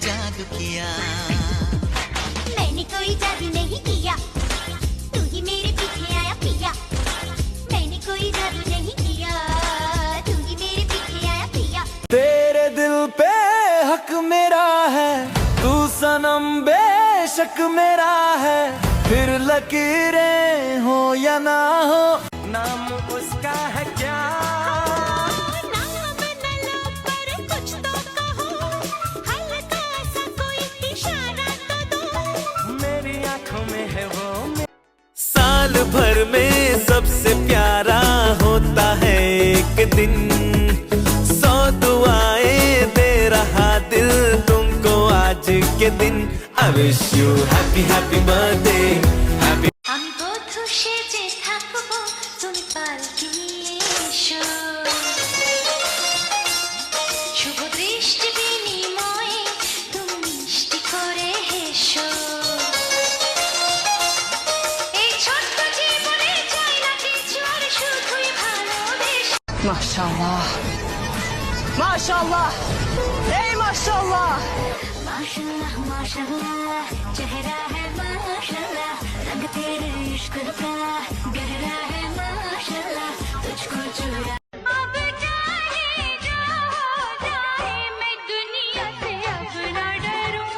जादू किया। मैंने कोई जादू नहीं किया, तू ही मेरे पीछे आया पिया। मैंने कोई जादू नहीं किया, तू ही मेरे पीछे आया पिया। तेरे दिल पे हक मेरा है, तू सनम बेशक मेरा है। फिर लकीरें हो या ना हो, नाम उसका है क्या? नाम न लो पर कुछ तो कहो, हल्का सा कोई इशारा तो दो। मेरी आंखों में है वो। साल भर में सबसे प्यारा होता है एक दिन, 100 दुआएं दे रहा दिल तुमको आज के दिन। I wish you happy happy birthday, happy। আমি বধূ সেজে থাকবো, তুমি পালকি এসো। শুভ দৃষ্টি বিনিময়ে তুমি মিষ্টি করে হেসো। এই ছোট্ট জীবনে চাই না কিছু আর শুধুই ভালোবেসো। মাশাআল্লাহ মাশাআল্লাহ এই মাশাআল্লাহ माशाल्लाह माशाल्लाह, चेहरा है माशाल्लाह, रंग तेरे इश्क का गहरा है माशाल्लाह, तुझको चुरा। अब चाहे जो हो जाए, मैं दुनिया से अब ना डरूं,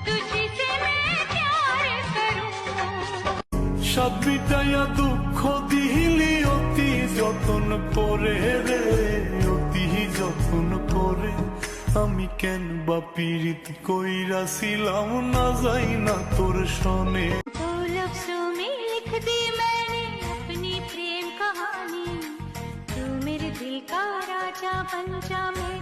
तुझी से मैं प्यार करूं। সব বিটাইয়া দুঃখ দিলি অতি যতন করে রে, অতি যতন করে। আমি কেন বা পীড়িত কইরাছিলাম না যাই না তোর সনে। दो लफ्जों में लिख दी मैंने अपनी प्रेम कहानी, तू मेरे दिल का राजा बन जा। मैं